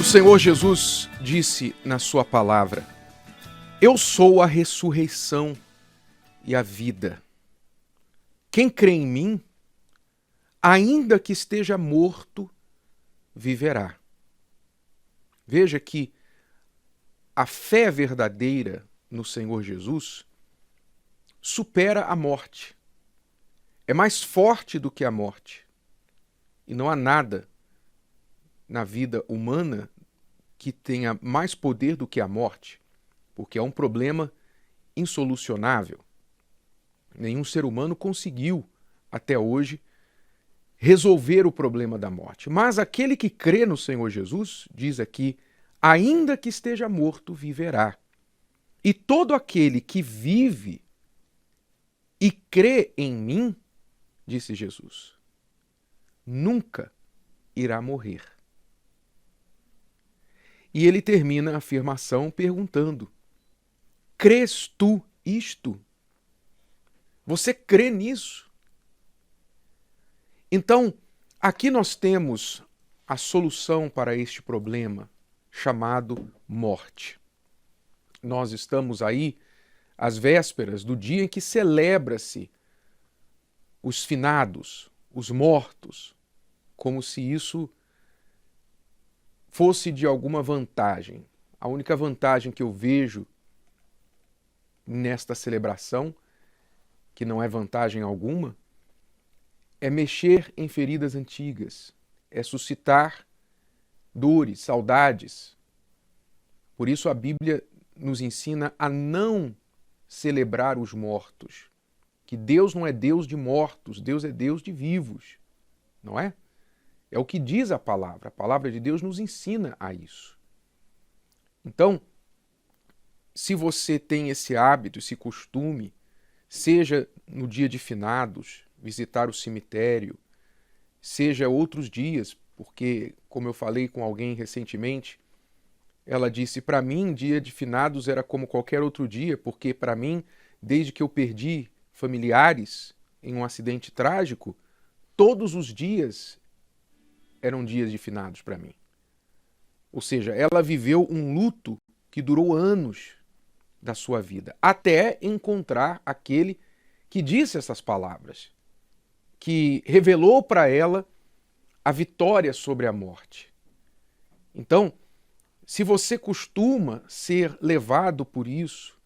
O Senhor Jesus disse na sua palavra: Eu sou a ressurreição e a vida. Quem crê em mim, ainda que esteja morto, viverá. Veja que a fé verdadeira no Senhor Jesus supera a morte. É mais forte do que a morte. E não há nada na vida humana que tenha mais poder do que a morte, porque é um problema insolucionável. Nenhum ser humano conseguiu, até hoje, resolver o problema da morte. Mas aquele que crê no Senhor Jesus, diz aqui, ainda que esteja morto, viverá. E todo aquele que vive e crê em mim, disse Jesus, nunca irá morrer. E ele termina a afirmação perguntando: crês tu isto? Você crê nisso? Então, aqui nós temos a solução para este problema chamado morte. Nós estamos aí às vésperas do dia em que celebra-se os finados, os mortos, como se isso fosse de alguma vantagem. A única vantagem que eu vejo nesta celebração, que não é vantagem alguma, é mexer em feridas antigas, é suscitar dores, saudades. Por isso a Bíblia nos ensina a não celebrar os mortos, que Deus não é Deus de mortos, Deus é Deus de vivos, não é? É o que diz a palavra de Deus nos ensina a isso. Então, se você tem esse hábito, esse costume, seja no dia de finados, visitar o cemitério, seja outros dias, porque, como eu falei com alguém recentemente, ela disse, para mim, dia de finados era como qualquer outro dia, porque para mim, desde que eu perdi familiares em um acidente trágico, todos os dias eram dias de finados para mim. Ou seja, ela viveu um luto que durou anos da sua vida, até encontrar aquele que disse essas palavras, que revelou para ela a vitória sobre a morte. Então, se você costuma ser levado por isso,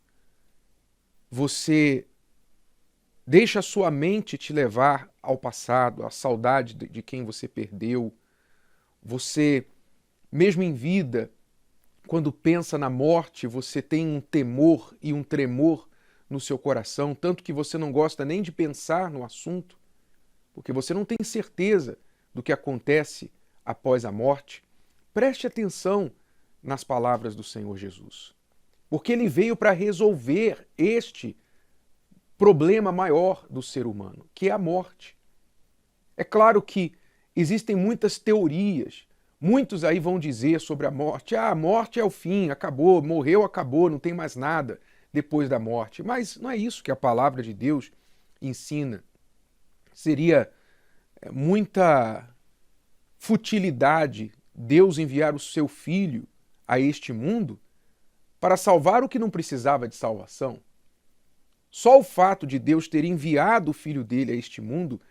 você deixa a sua mente te levar ao passado, à saudade de quem você perdeu. Você, mesmo em vida, quando pensa na morte, você tem um temor e um tremor no seu coração, tanto que você não gosta nem de pensar no assunto, porque você não tem certeza do que acontece após a morte. Preste atenção nas palavras do Senhor Jesus, porque ele veio para resolver este problema maior do ser humano, que é a morte. É claro que existem muitas teorias, muitos aí vão dizer sobre a morte, a morte é o fim, acabou, morreu, acabou, não tem mais nada depois da morte. Mas não é isso que a palavra de Deus ensina. Seria muita futilidade Deus enviar o seu Filho a este mundo para salvar o que não precisava de salvação. Só o fato de Deus ter enviado o Filho dele a este mundo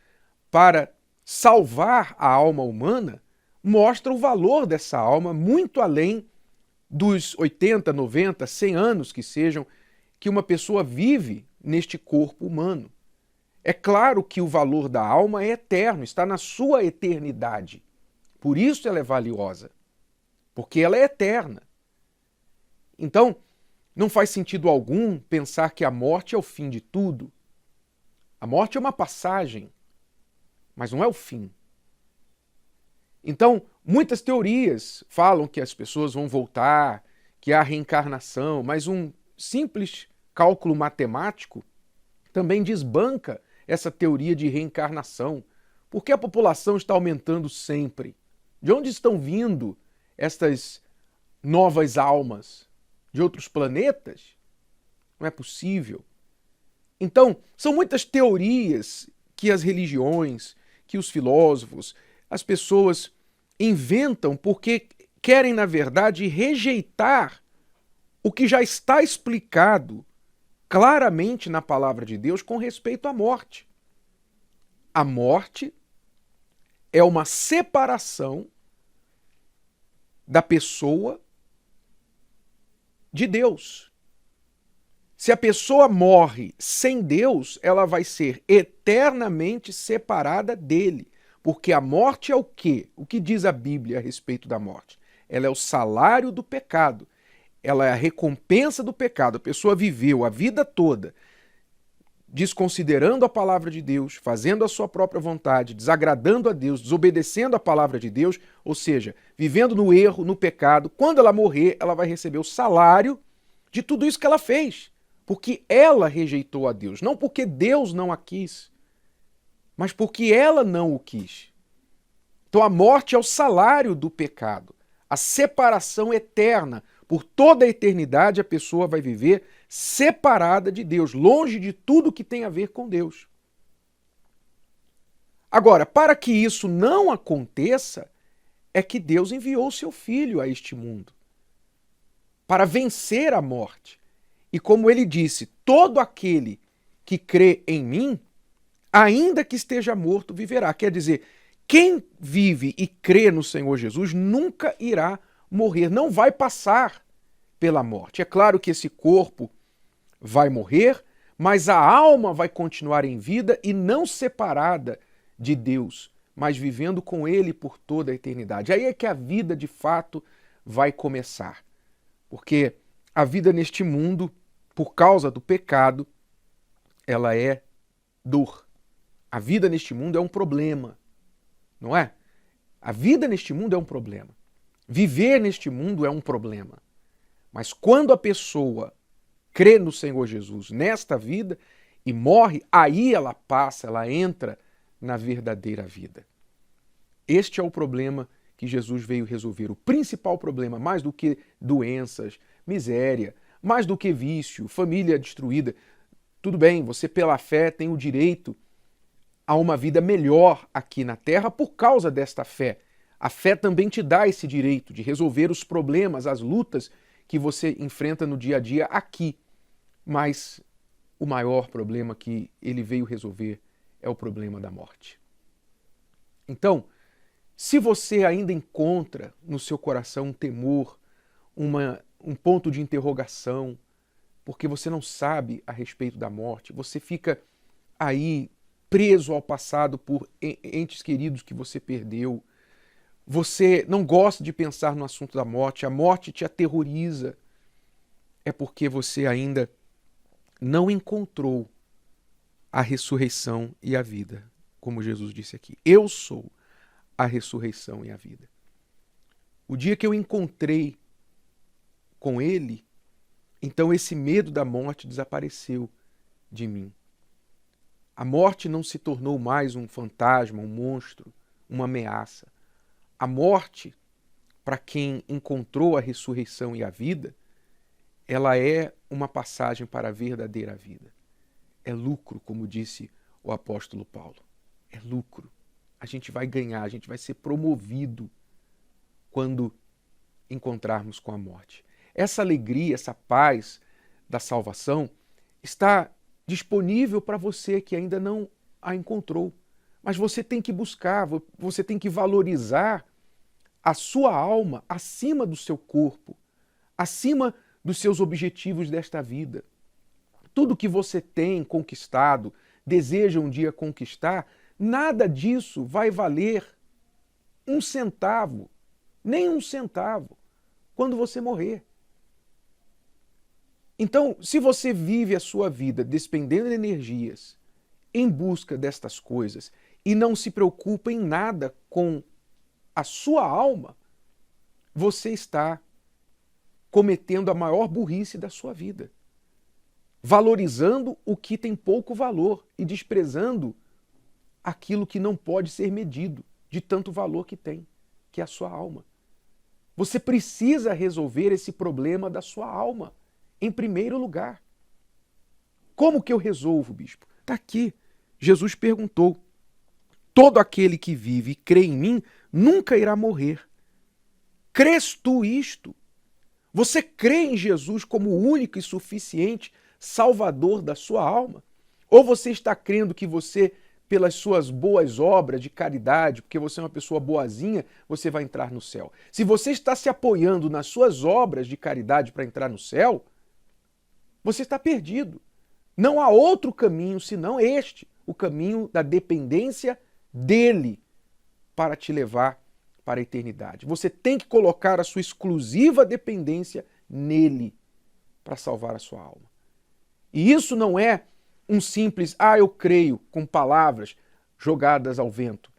para salvar a alma humana mostra o valor dessa alma muito além dos 80, 90, 100 anos que sejam que uma pessoa vive neste corpo humano. É claro que o valor da alma é eterno, está na sua eternidade. Por isso ela é valiosa, porque ela é eterna. Então, não faz sentido algum pensar que a morte é o fim de tudo. A morte é uma passagem, mas não é o fim. Então, muitas teorias falam que as pessoas vão voltar, que há reencarnação, mas um simples cálculo matemático também desbanca essa teoria de reencarnação. Por que a população está aumentando sempre? De onde estão vindo estas novas almas? De outros planetas? Não é possível. Então, são muitas teorias que as religiões, que os filósofos, as pessoas inventam porque querem, na verdade, rejeitar o que já está explicado claramente na palavra de Deus com respeito à morte. A morte é uma separação da pessoa de Deus. Se a pessoa morre sem Deus, ela vai ser eternamente separada dele. Porque a morte é o quê? O que diz a Bíblia a respeito da morte? Ela é o salário do pecado. Ela é a recompensa do pecado. A pessoa viveu a vida toda desconsiderando a palavra de Deus, fazendo a sua própria vontade, desagradando a Deus, desobedecendo a palavra de Deus, ou seja, vivendo no erro, no pecado. Quando ela morrer, ela vai receber o salário de tudo isso que ela fez, porque ela rejeitou a Deus, não porque Deus não a quis, mas porque ela não o quis. Então a morte é o salário do pecado, a separação eterna. Por toda a eternidade a pessoa vai viver separada de Deus, longe de tudo que tem a ver com Deus. Agora, para que isso não aconteça, é que Deus enviou seu Filho a este mundo para vencer a morte. E como ele disse, todo aquele que crê em mim, ainda que esteja morto, viverá. Quer dizer, quem vive e crê no Senhor Jesus nunca irá morrer, não vai passar pela morte. É claro que esse corpo vai morrer, mas a alma vai continuar em vida e não separada de Deus, mas vivendo com Ele por toda a eternidade. Aí é que a vida de fato vai começar. Porque a vida neste mundo, por causa do pecado, ela é dor. A vida neste mundo é um problema, não é? A vida neste mundo é um problema. Viver neste mundo é um problema. Mas quando a pessoa crê no Senhor Jesus nesta vida e morre, aí ela passa, ela entra na verdadeira vida. Este é o problema que Jesus veio resolver. O principal problema, mais do que doenças, miséria, mais do que vício, família destruída. Tudo bem, você pela fé tem o direito a uma vida melhor aqui na terra por causa desta fé. A fé também te dá esse direito de resolver os problemas, as lutas que você enfrenta no dia a dia aqui. Mas o maior problema que ele veio resolver é o problema da morte. Então, se você ainda encontra no seu coração um temor, um ponto de interrogação, porque você não sabe a respeito da morte, você fica aí preso ao passado por entes queridos que você perdeu, você não gosta de pensar no assunto da morte, a morte te aterroriza, é porque você ainda não encontrou a ressurreição e a vida, como Jesus disse aqui. Eu sou a ressurreição e a vida. O dia que eu encontrei com Ele, então esse medo da morte desapareceu de mim. A morte não se tornou mais um fantasma, um monstro, uma ameaça. A morte, para quem encontrou a ressurreição e a vida, ela é uma passagem para a verdadeira vida. É lucro, como disse o apóstolo Paulo. É lucro. A gente vai ganhar, a gente vai ser promovido quando encontrarmos com a morte. Essa alegria, essa paz da salvação está disponível para você que ainda não a encontrou. Mas você tem que buscar, você tem que valorizar a sua alma acima do seu corpo, acima dos seus objetivos desta vida. Tudo que você tem conquistado, deseja um dia conquistar, nada disso vai valer um centavo, nem um centavo, quando você morrer. Então, se você vive a sua vida despendendo de energias em busca destas coisas e não se preocupa em nada com a sua alma, você está cometendo a maior burrice da sua vida, valorizando o que tem pouco valor e desprezando aquilo que não pode ser medido de tanto valor que tem, que é a sua alma. Você precisa resolver esse problema da sua alma, em primeiro lugar. Como que eu resolvo, bispo? Está aqui. Jesus perguntou: todo aquele que vive e crê em mim nunca irá morrer. Crês tu isto? Você crê em Jesus como o único e suficiente Salvador da sua alma? Ou você está crendo que você, pelas suas boas obras de caridade, porque você é uma pessoa boazinha, você vai entrar no céu? Se você está se apoiando nas suas obras de caridade para entrar no céu, você está perdido. Não há outro caminho senão este, o caminho da dependência dele para te levar para a eternidade. Você tem que colocar a sua exclusiva dependência nele para salvar a sua alma. E isso não é um simples, eu creio, com palavras jogadas ao vento.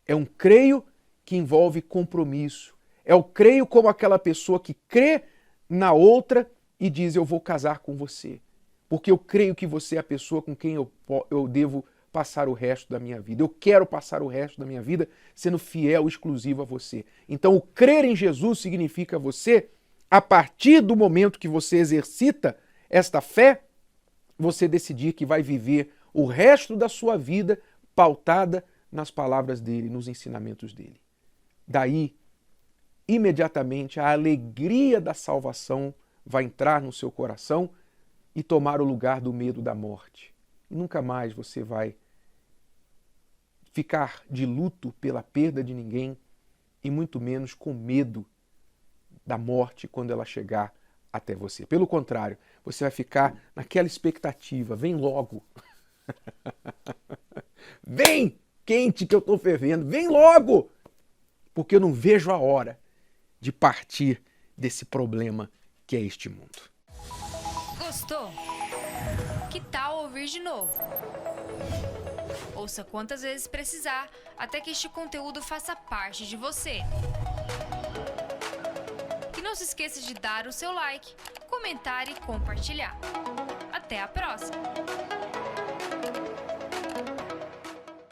É um creio que envolve compromisso. É o creio como aquela pessoa que crê na outra e diz, eu vou casar com você. Porque eu creio que você é a pessoa com quem eu devo passar o resto da minha vida. Eu quero passar o resto da minha vida sendo fiel, exclusivo a você. Então, o crer em Jesus significa você, a partir do momento que você exercita esta fé, você decidir que vai viver o resto da sua vida pautada nas palavras dele, nos ensinamentos dele. Daí, imediatamente, a alegria da salvação vai entrar no seu coração e tomar o lugar do medo da morte. Nunca mais você vai ficar de luto pela perda de ninguém e muito menos com medo da morte quando ela chegar até você. Pelo contrário, você vai ficar naquela expectativa, vem logo. Vem, quente que eu estou fervendo, vem logo! Porque eu não vejo a hora de partir desse problema que é este mundo. Gostou? Que tal ouvir de novo? Ouça quantas vezes precisar, até que este conteúdo faça parte de você. E não se esqueça de dar o seu like, comentar e compartilhar. Até a próxima!